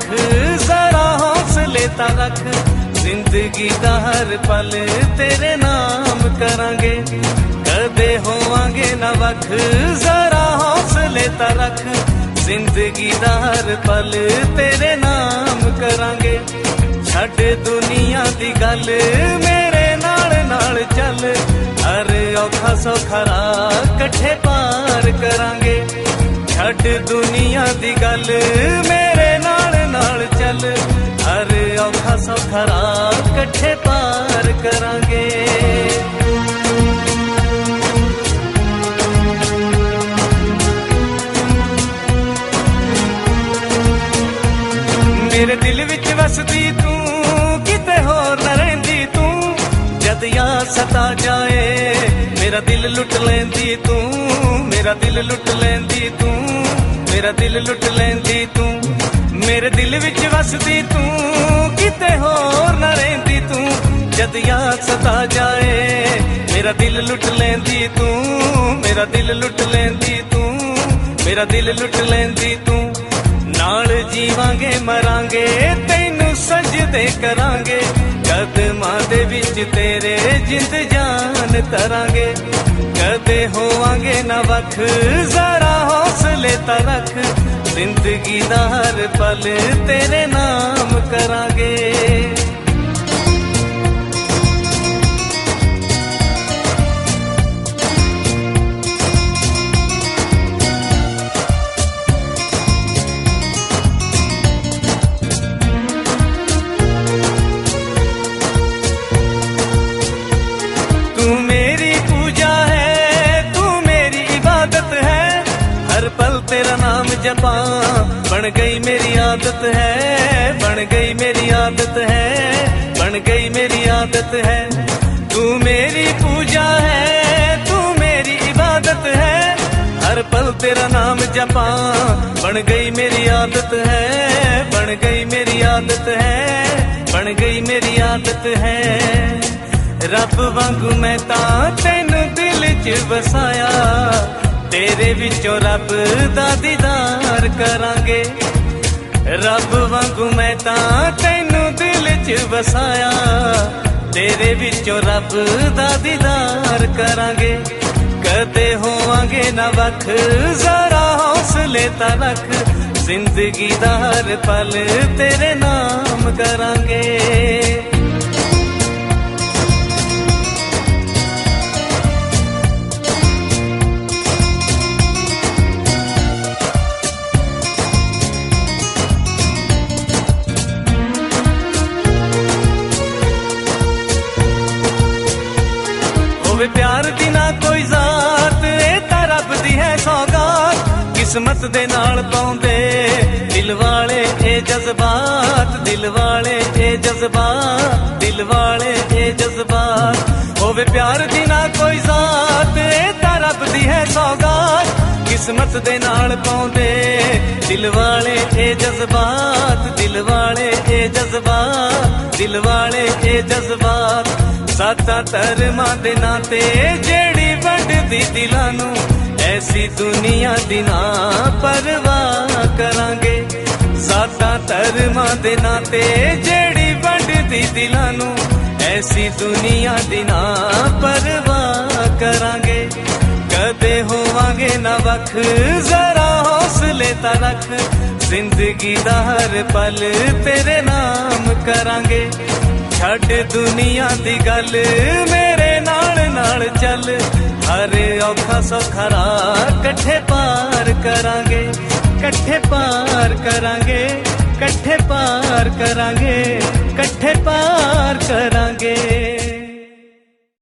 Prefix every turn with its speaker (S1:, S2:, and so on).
S1: वख जरा हौसले ता रख, जिंदगी दा हर पल तेरे नाम करांगे। कदे होवांगे ना वख जरा हौसले ता रख, जिंदगी दा हर पल तेरे नाम करांगे। छड्ड दुनिया दी गल मेरे नाल नाल चल, हर औखा सौखा राह कट्ठे पार करांगे। छड्ड दुनिया दी गल मेरे नाल नाल चल, हर औखा सौखा राह कट्ठे पार करांगे। मेरे दिल विच वसदी तू, किते होर न रहिंदी तू। जद याद सता जाए मेरा दिल लुट लैंदी तू, मेरा दिल लुट लैंदी तू, मेरा दिल लुट लैंदी तू। मेरे दिल विच वसदी तू, किते होर न रहिंदी तू। जद याद सता जाए मेरा दिल लुट लैंदी तू, मेरा दिल लुट लैंदी तू, मेरा दिल लुट लैंदी तू। नाल जीवांगे मरांगे तैनू सजदे करांगे, कदमां दे विच तेरे जिंद जान तरांगे। कदे होवांगे ना वख जरा हौसले ता रख, जिंदगी दा हर पल तेरे नाम करांगे। तेरा नाम जपा बन गई मेरी आदत है, बन गई मेरी आदत है, बन गई मेरी आदत है। तू मेरी पूजा है, तू मेरी इबादत है, हर पल तेरा नाम जपा बन गई मेरी आदत है, बन गई मेरी आदत है, बन गई मेरी आदत है। रब वांगू मैं तां तैनू दिल च वसाया, तेरे विचों रब दा दीदार करांगे। रब वांगू मैं तां तैनू दिल च वसाया, तेरे विचों रब दा दीदार करांगे। कदे होवांगे ना वख जरा हौसले ता रख, जिंदगी दा हर पल तेरे नाम करांगे। प्यार दी ना कोई जात, ए तां रब दी है सौगात। किस्मत दे नाल पाउंदे दिल वाले ए जज्बात, दिल वाले ए जज्बात, दिल वाले ए जज्बात। होवे प्यार दी ना कोई जात, ए तां रब दी है सौगात। किस्मत दे नाल पाउंदे दिल वाले ए जज्बात, दिल वाले ए जज्बात, दिल वाले ए जज्बात। साता धर्मां दे नाते जेड़ी वंडदी दिलां नू, ऐसी दुनिया दी ना परवाह करांगे। साता धर्मां दे नाते जेड़ी वंडदी दिलां नू, ऐसी दुनिया दी ना परवाह करांगे। कदे होवांगे ना वख जरा हौसले ता रख, जिंदगी दा हर पल तेरे नाम करांगे। छड्ड दुनिया दी गल मेरे नाल नाल चल, हर औखा सौखा राह कट्ठे पार करांगे। कट्ठे पार करांगे, कट्ठे पार करांगे, कट्ठे पार करांगे।